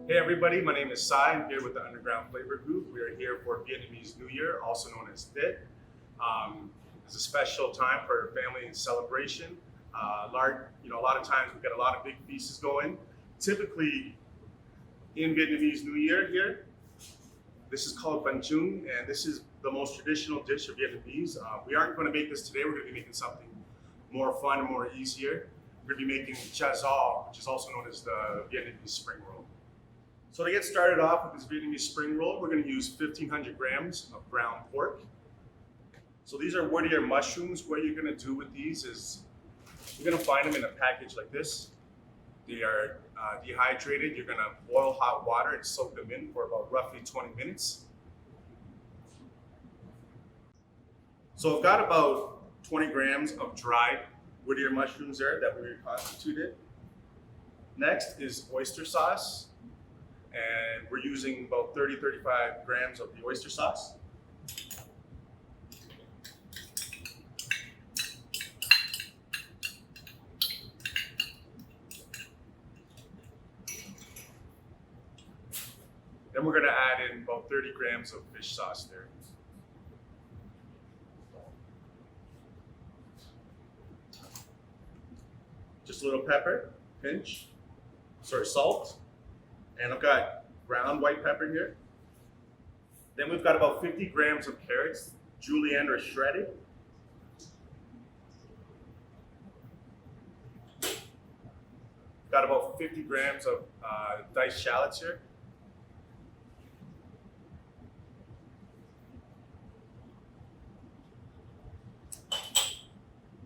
Hey everybody, my name is Sai. I'm here with the Underground Flavour Group. We are here for Vietnamese New Year, also known as Tết. It's a special time for family celebration. A lot of times we get a lot of big feasts going. Typically, in Vietnamese New Year here, this is called bánh chưng, and this is the most traditional dish of Vietnamese. We aren't going to make this today. We're going to be making something more fun, more easier. We're going to be making chả giò, which is also known as the Vietnamese spring roll. So to get started off with this Vietnamese spring roll, we're going to use 1,500 grams of ground pork. So these are woodier mushrooms. What you're going to do with these is you're going to find them in a package like this. They are dehydrated. You're going to boil hot water and soak them in for about roughly 20 minutes. So I've got about 20 grams of dried woodier mushrooms there that we reconstituted. Next is oyster sauce. And we're using about 30-35 grams of the oyster sauce. Then we're going to add in about 30 grams of fish sauce there. Just a little pepper, pinch, salt. And I've got ground white pepper here. Then we've got about 50 grams of carrots, julienne or shredded. Got about 50 grams of diced shallots here.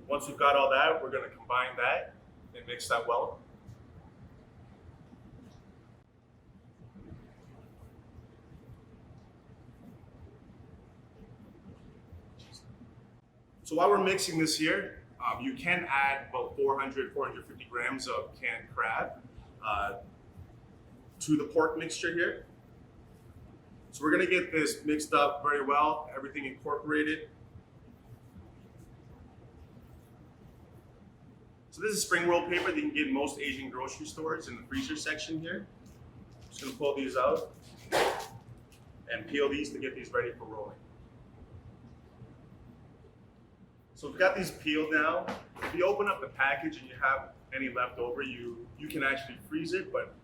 Once we've got all that, we're going to combine that and mix that well. So while we're mixing this here, you can add about 450 grams of canned crab to the pork mixture here. So we're gonna get this mixed up very well, everything incorporated. So this is spring roll paper that you can get in most Asian grocery stores in the freezer section here. Just gonna pull these out and peel these to get these ready for rolling. So we've got these peeled now. If you open up the package and you have any left over, you can actually freeze it, but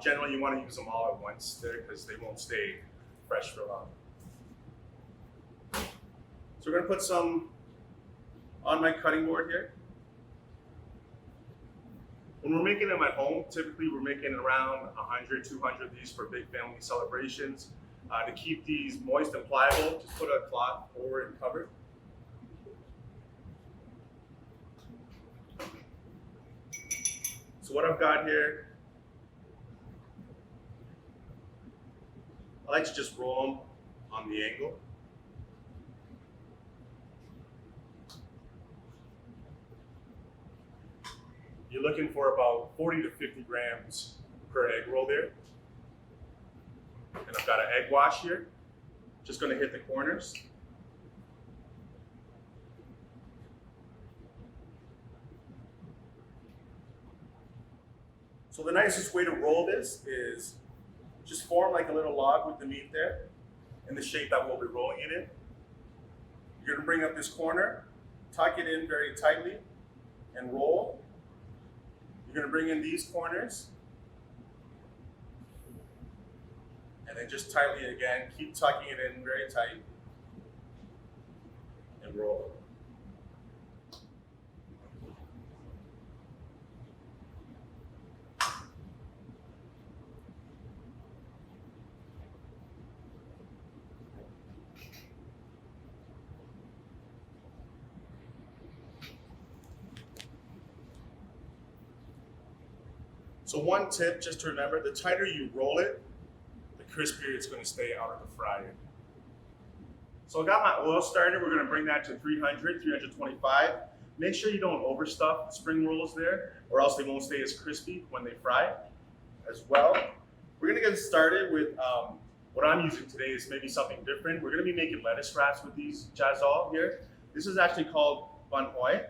generally you want to use them all at once there because they won't stay fresh for long. So we're going to put some on my cutting board here. When we're making them at home, typically we're making around 100, 200 of these for big family celebrations. To keep these moist and pliable, just put a cloth over it and cover it. So what I've got here, I like to just roll them on the angle. You're looking for about 40 to 50 grams per egg roll there. And I've got an egg wash here. Just going to hit the corners. So the nicest way to roll this is just form like a little log with the meat there in the shape that we'll be rolling it in. You're gonna bring up this corner, tuck it in very tightly and roll. You're gonna bring in these corners and then just tightly again, keep tucking it in very tight and roll. So one tip, just to remember, the tighter you roll it, the crispier it's going to stay out of the fryer. So I got my oil started. We're going to bring that to 300, 325. Make sure you don't overstuff the spring rolls there, or else they won't stay as crispy when they fry as well. We're going to get started with what I'm using today is maybe something different. We're going to be making lettuce wraps with these chả giò here. This is actually called bánh hoài.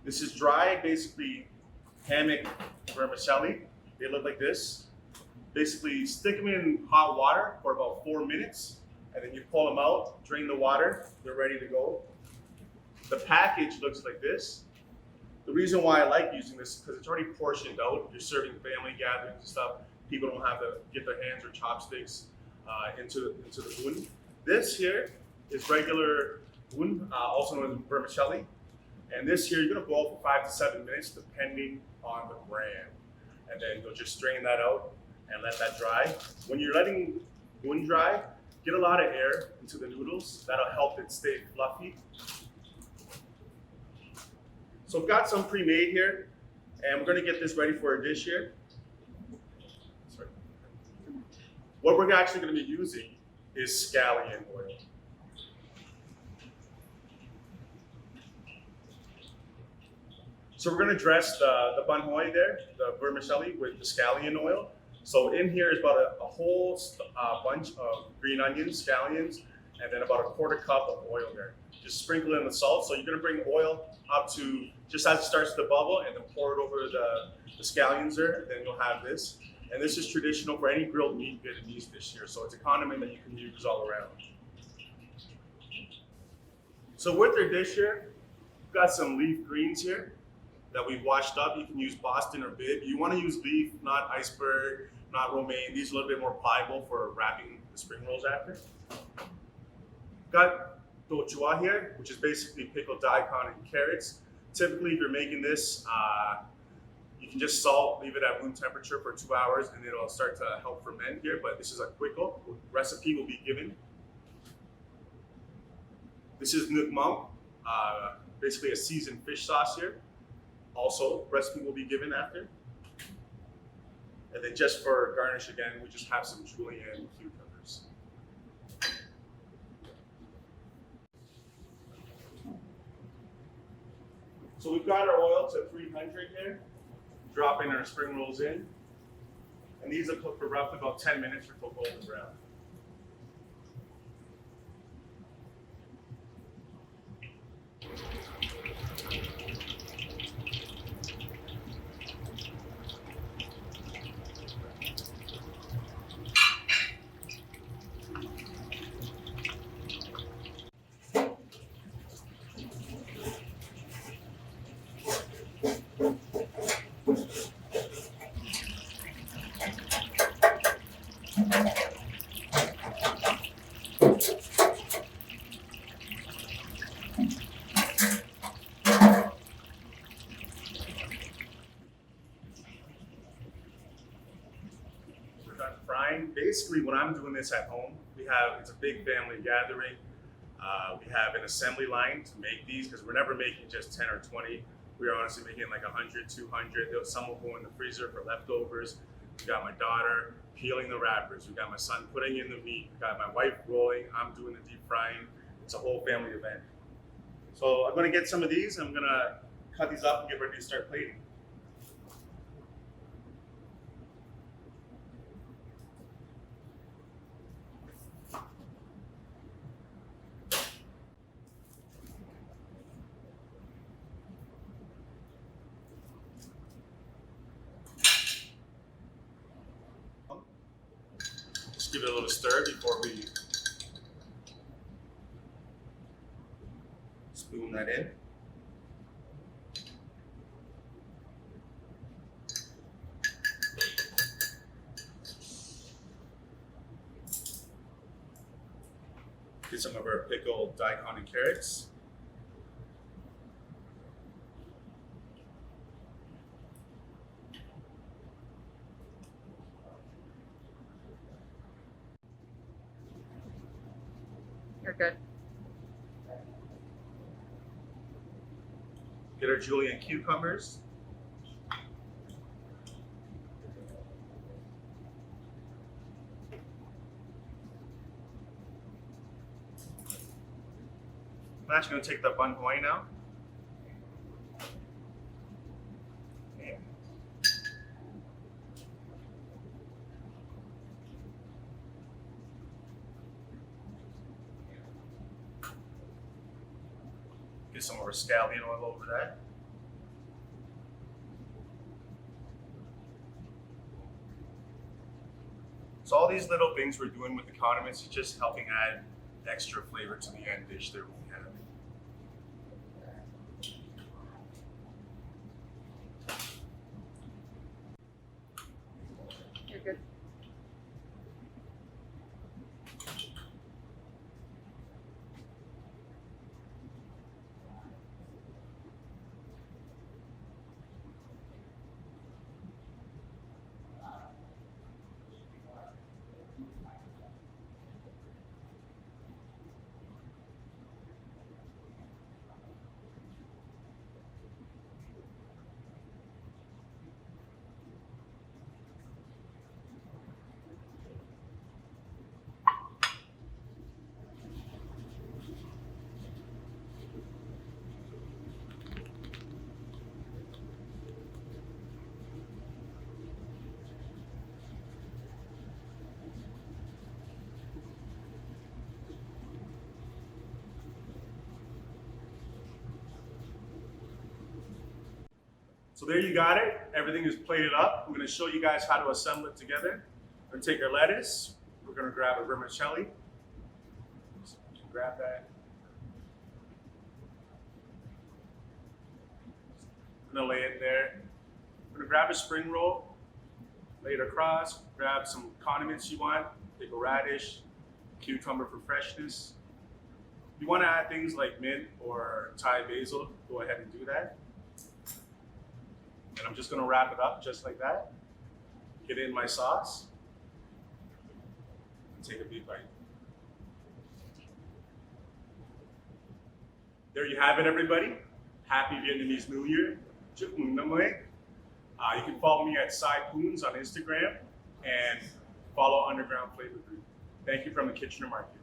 This is dry, basically hammock vermicelli. They look like this. Basically, stick them in hot water for about 4 minutes, and then you pull them out, drain the water, they're ready to go. The package looks like this. The reason why I like using this is because it's already portioned out. You're serving family gatherings and stuff. People don't have to get their hands or chopsticks into the bun. This here is regular bun, also known as vermicelli. And this here, you're gonna boil for 5 to 7 minutes, depending on the brand. And then you'll just strain that out and let that dry. When you're letting bun dry, get a lot of air into the noodles. That'll help it stay fluffy. So I've got some pre-made here, and we're gonna get this ready for a dish here. Sorry. What we're actually gonna be using is scallion oil. So we're gonna dress the bun hoi there, the vermicelli, with the scallion oil. So in here is about a whole bunch of green onions, scallions, and then about a 1/4 cup of oil there. Just sprinkle in the salt. So you're gonna bring oil up to just as it starts to bubble, and then pour it over the scallions there, and then you'll have this. And this is traditional for any grilled meat Vietnamese dish here. So it's a condiment that you can use all around. So with their dish here, we've got some leaf greens here that we've washed up. You can use Boston or Bib. You want to use leaf, not iceberg, not romaine. These are a little bit more pliable for wrapping the spring rolls after. Got do chua here, which is basically pickled daikon and carrots. Typically, if you're making this, you can just salt, leave it at room temperature for 2 hours, and it'll start to help ferment here. But this is a quick recipe will be given. This is nuoc mong, basically a seasoned fish sauce here. Also, recipe will be given after. And then just for garnish again, we just have some julienne cucumbers. So we've got our oil to 300 here. Dropping our spring rolls in. And these will cook for roughly about 10 minutes for golden brown. Basically, when I'm doing this at home, it's a big family gathering. We have an assembly line to make these because we're never making just 10 or 20. We're honestly making like 100, 200. Some will go in the freezer for leftovers. We got my daughter peeling the wrappers. We got my son putting in the meat. We got my wife rolling. I'm doing the deep frying. It's a whole family event. So I'm gonna get some of these. I'm gonna cut these up and get ready to start plating. Just give it a little stir before we spoon that in. Get some of our pickled daikon and carrots. You're good. Get our julienne cucumbers. I'm actually going to take the bun hoi now. Get some of our scallion oil over that. So all these little things we're doing with the condiments is just helping add extra flavor to the end dish that we have. You're good. So there you got it. Everything is plated up. I'm going to show you guys how to assemble it together. We're going to take our lettuce. We're going to grab a vermicelli. So you can grab that. I'm going to lay it there. We're going to grab a spring roll, lay it across, grab some condiments you want, take a radish, cucumber for freshness. If you want to add things like mint or Thai basil, go ahead and do that. And I'm just going to wrap it up just like that. Get in my sauce. And take a big bite. There you have it, everybody. Happy Vietnamese New Year. Chúc mừng năm mới. You can follow me at Sai Poons on Instagram and follow Underground Flavour Group. Thank you from the Kitchener Market.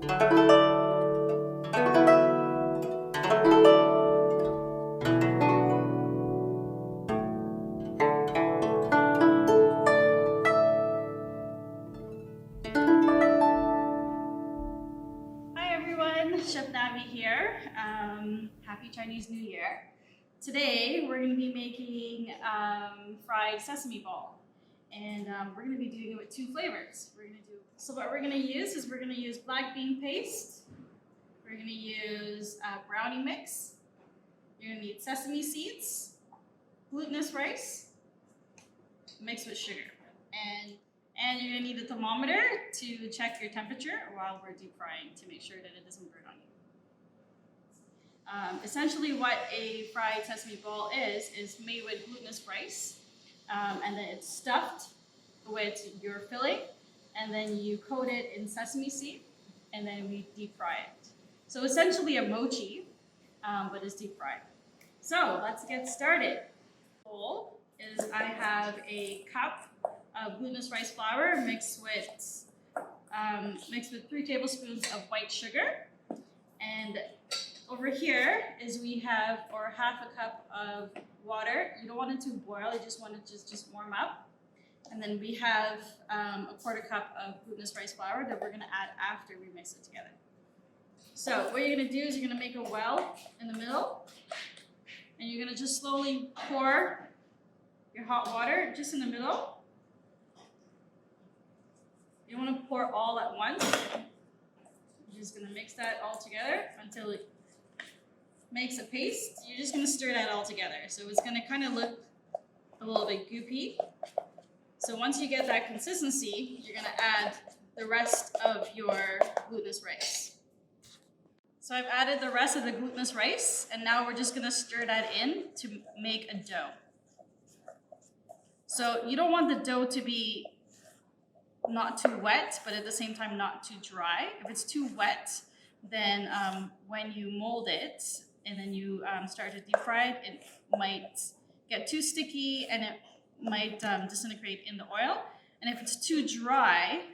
Chef Navi here. Happy Chinese New Year. Today we're going to be making fried sesame ball, and we're going to be doing it with 2 flavors. So what we're going to use is we're going to use black bean paste. We're going to use brownie mix. You're going to need sesame seeds, glutinous rice, mixed with sugar, and you're going to need a thermometer to check your temperature while we're deep frying to make sure that it doesn't burn on you. Essentially what a fried sesame ball is made with glutinous rice, and then it's stuffed with your filling, and then you coat it in sesame seed, and then we deep fry it. So essentially a mochi, but it's deep fried. So let's get started. Bowl is I have a cup of glutinous rice flour mixed with 3 tablespoons of white sugar, and over here is we have half a cup of water. You don't want it to boil; you just want it to just warm up. And then we have a 1/4 cup of glutinous rice flour that we're going to add after we mix it together. So what you're going to do is you're going to make a well in the middle, and you're going to just slowly pour your hot water just in the middle. You don't want to pour all at once. You're just going to mix that all together until it makes a paste. You're just going to stir that all together. So it's going to kind of look a little bit goopy. So once you get that consistency, you're going to add the rest of your glutinous rice. So I've added the rest of the glutinous rice, and now we're just going to stir that in to make a dough. So you don't want the dough to be not too wet, but at the same time not too dry. If it's too wet, then when you mold it and then you start to deep fry it, it might get too sticky and it might disintegrate in the oil. And if it's too dry,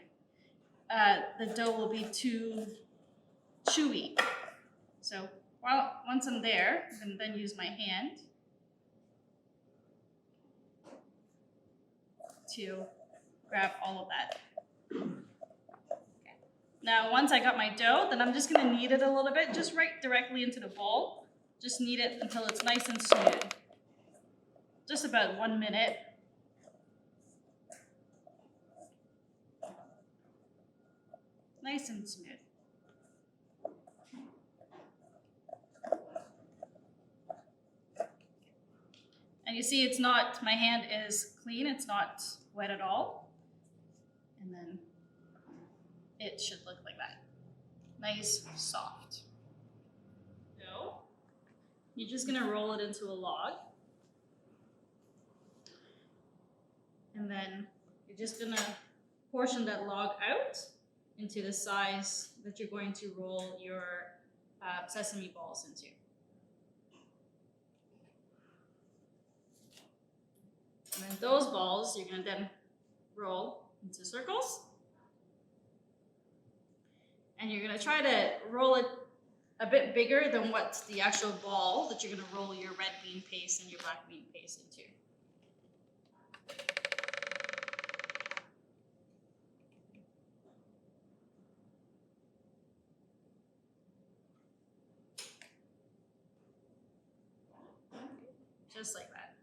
the dough will be too chewy. So once I'm there, I'm going to then use my hand to grab all of that. Okay. Now, once I got my dough, then I'm just going to knead it a little bit, just right directly into the bowl. Just knead it until it's nice and smooth. Just about 1 minute. Nice and smooth. And you see it's not, my hand is clean, it's not wet at all. And then it should look like that. Nice, soft. So, you're just gonna roll it into a log. And then you're just gonna portion that log out into the size that you're going to roll your sesame balls into. And then those balls, you're going to then roll into circles. And you're going to try to roll it a bit bigger than what the actual ball that you're going to roll your red bean paste and your black bean paste into. Just like that.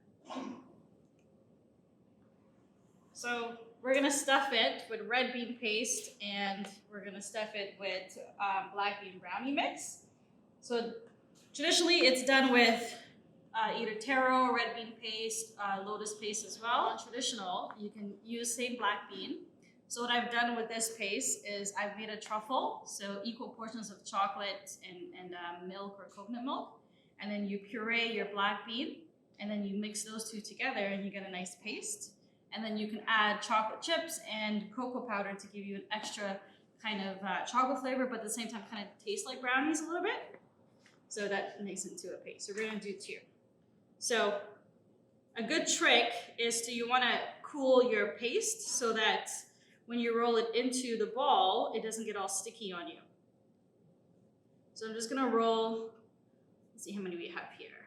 So we're gonna stuff it with red bean paste, and we're gonna stuff it with black bean brownie mix. So traditionally it's done with either taro, red bean paste, lotus paste as well. Traditional, you can use same black bean. So what I've done with this paste is I've made a truffle, so equal portions of chocolate and milk or coconut milk, and then you puree your black bean, and then you mix those two together and you get a nice paste. And then you can add chocolate chips and cocoa powder to give you an extra kind of chocolate flavor, but at the same time kind of taste like brownies a little bit. So that makes it into a paste. So we're gonna do 2. So a good trick is you wanna cool your paste so that when you roll it into the ball, it doesn't get all sticky on you. So I'm just gonna roll, let's see how many we have here.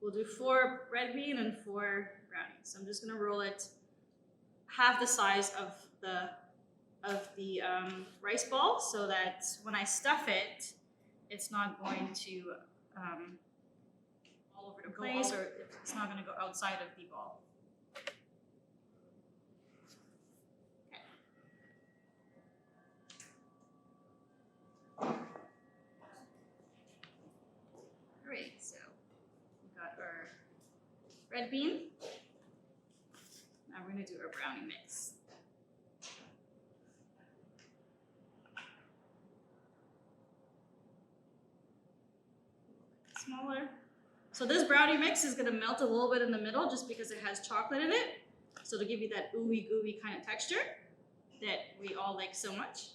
We'll do 4 red bean and 4 brownies. So I'm just gonna roll it half the size of the rice ball, so that when I stuff it, it's not going to all over the place, or it's not gonna go outside of the ball. Alright, so we got our red bean. Now we're gonna do our brownie mix. Smaller. So this brownie mix is gonna melt a little bit in the middle just because it has chocolate in it. So to give you that ooey gooey kind of texture that we all like so much.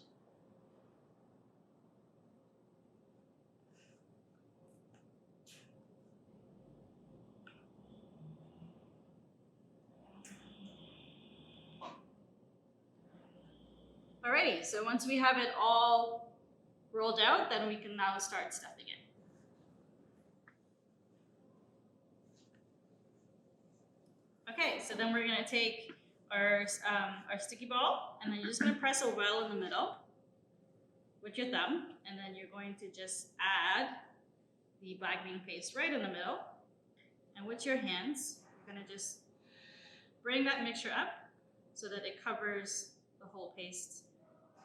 Alrighty, so once we have it all rolled out, then we can now start stuffing it. Okay, so then we're gonna take our sticky ball, and then you're just gonna press a well in the middle with your thumb, and then you're going to just add the black bean paste right in the middle, and with your hands, you're gonna just bring that mixture up so that it covers the whole paste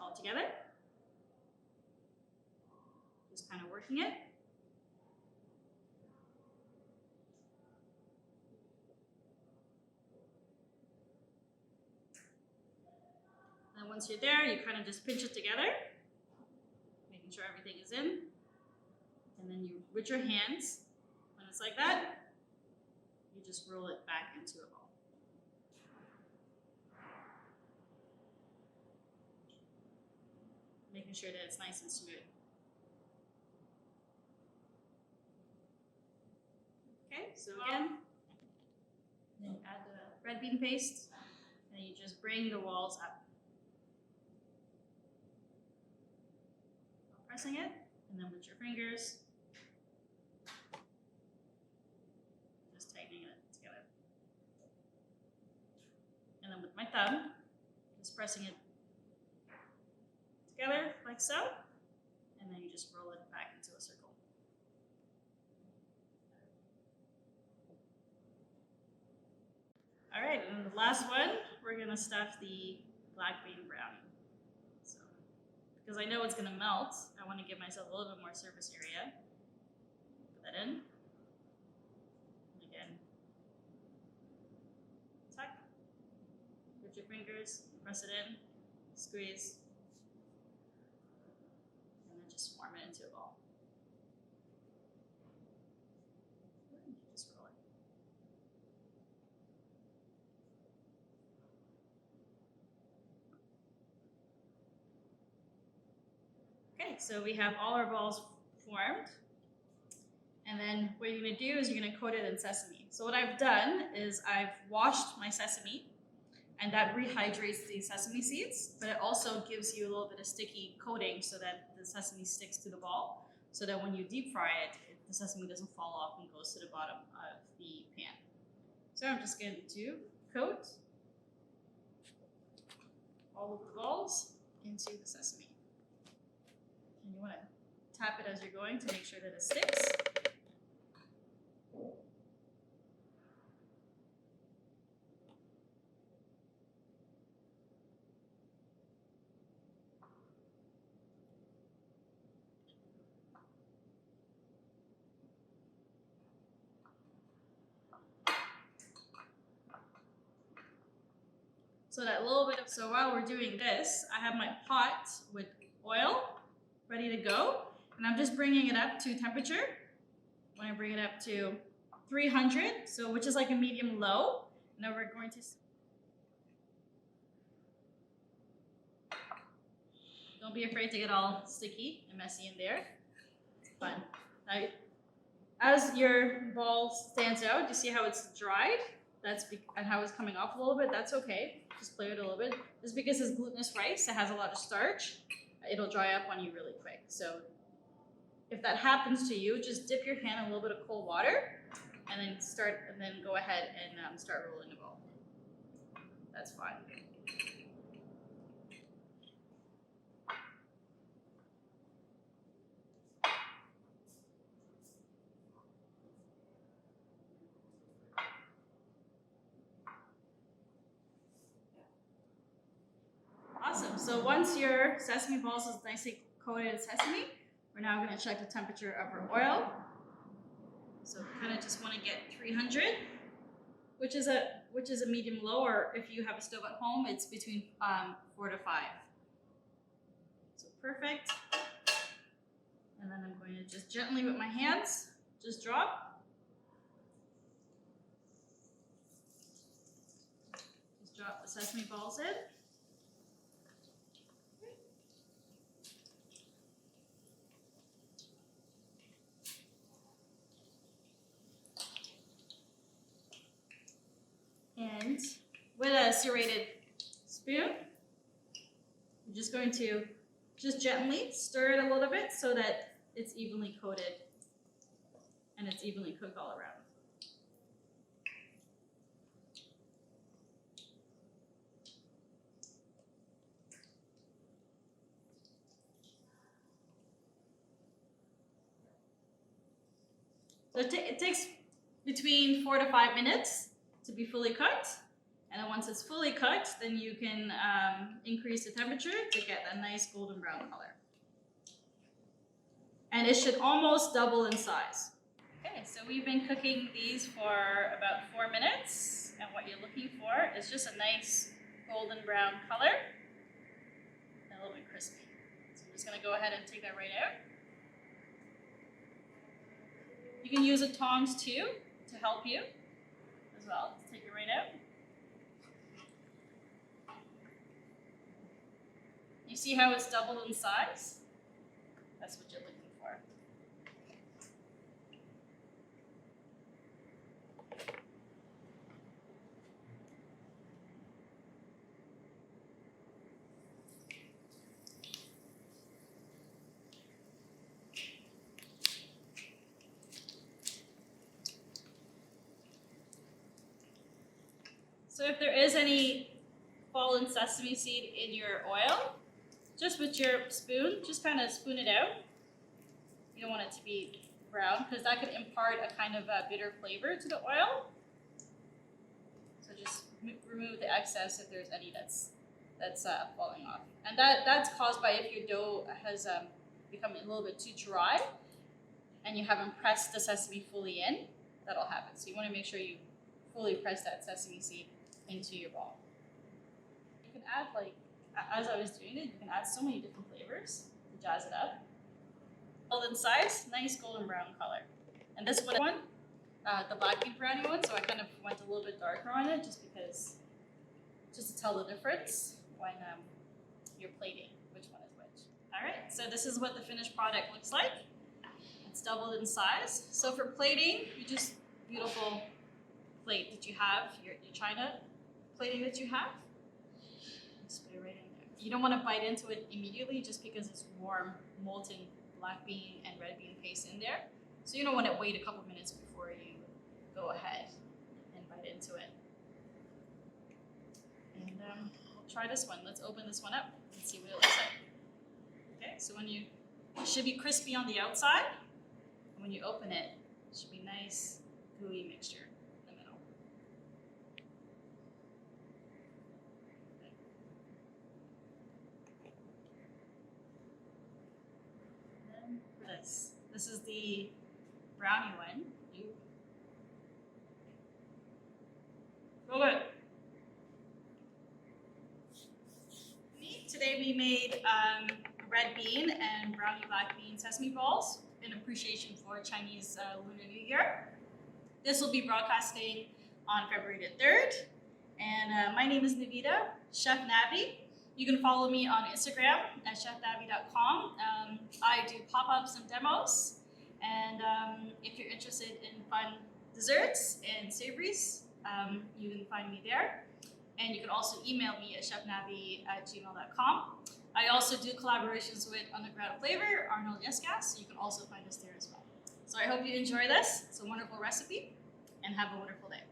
all together. Just kind of working it. And once you're there, you kind of just pinch it together, making sure everything is in. And then you, with your hands, when it's like that, you just roll it back into a ball. Making sure that it's nice and smooth. Okay, so again, then add the red bean paste, and you just bring the walls up. Pressing it, and then with your fingers, just tightening it together. And then with my thumb, just pressing it together like so, and then you just roll it back into a circle. All right, and the last one, we're gonna stuff the black bean brownie. So, because I know it's gonna melt, I wanna give myself a little bit more surface area. Put that in. And again, tuck, with your fingers, press it in, squeeze, and then just form it into a ball. Just roll it. Okay, so we have all our balls formed. And then what you're gonna do is you're gonna coat it in sesame. So what I've done is I've washed my sesame, and that rehydrates the sesame seeds, but it also gives you a little bit of sticky coating so that the sesame sticks to the ball, so that when you deep fry it, the sesame doesn't fall off and goes to the bottom of the pan. So I'm just going to coat all of the balls into the sesame. And you want to tap it as you're going to make sure that it sticks. So that little bit of, so while we're doing this, I have my pot with oil ready to go, and I'm just bringing it up to temperature. When I bring it up to 300, so which is like a medium low, now we're going to, don't be afraid to get all sticky and messy in there. It's fun. Now, as your ball stands out, you see how it's dried? And how it's coming off a little bit, that's okay. Just play it a little bit. Just because it's glutinous rice, it has a lot of starch, it'll dry up on you really quick. So if that happens to you, just dip your hand in a little bit of cold water and then go ahead and start rolling the ball. That's fine. Awesome. So once your sesame balls is nicely coated in sesame, we're now going to check the temperature of our oil. So kind of just want to get 300, which is a medium low, or if you have a stove at home, it's between 4 to 5. So perfect. And then I'm going to just gently with my hands, just drop. Just drop the sesame balls in. And with a serrated spoon, I'm just going to just gently stir it a little bit so that it's evenly coated and it's evenly cooked all around. So it takes between 4 to 5 minutes to be fully cooked. And then once it's fully cooked, then you can increase the temperature to get that nice golden brown color. And it should almost double in size. Okay, so we've been cooking these for about 4 minutes. And what you're looking for is just a nice golden brown color and a little bit crispy. So I'm just gonna go ahead and take that right out. You can use a tongs too to help you as well. Just take it right out. You see how it's doubled in size? That's what you're looking for. So if there is any fallen sesame seed in your oil, just with your spoon, just kind of spoon it out. You don't want it to be brown because that could impart a kind of a bitter flavor to the oil. So just remove the excess if there's any that's falling off. And that's caused by if your dough has become a little bit too dry and you haven't pressed the sesame fully in, that'll happen. So you want to make sure you fully press that sesame seed into your ball. You can add, like, as I was doing it, you can add so many different flavors to jazz it up. Golden size, nice golden brown color. And this one, the black bean brownie one, so I kind of went a little bit darker on it just to tell the difference when you're plating which one is which. All right, so this is what the finished product looks like. It's doubled in size. So for plating, you just beautiful plate that you have, your china plating that you have. Just put it right in there. You don't want to bite into it immediately just because it's warm, molten black bean and red bean paste in there. So you don't want to wait a couple minutes before you go ahead and bite into it. And we'll try this one. Let's open this one up and see what it looks like. Okay, so it should be crispy on the outside. And when you open it, it should be nice, gooey mixture. This is the brownie one. So good. Today we made red bean and brownie black bean sesame balls in appreciation for Chinese Lunar New Year. This will be broadcasting on February the 3rd. And my name is Navita, Chef Navi. You can follow me on Instagram at chefnavi.com. I do pop-ups and demos. And if you're interested in fun desserts and savories, you can find me there. And you can also email me at chefnavi@gmail.com. I also do collaborations with Underground Flavour, Arnold Yesgas, so you can also find us there as well. So I hope you enjoy this. It's a wonderful recipe, and have a wonderful day.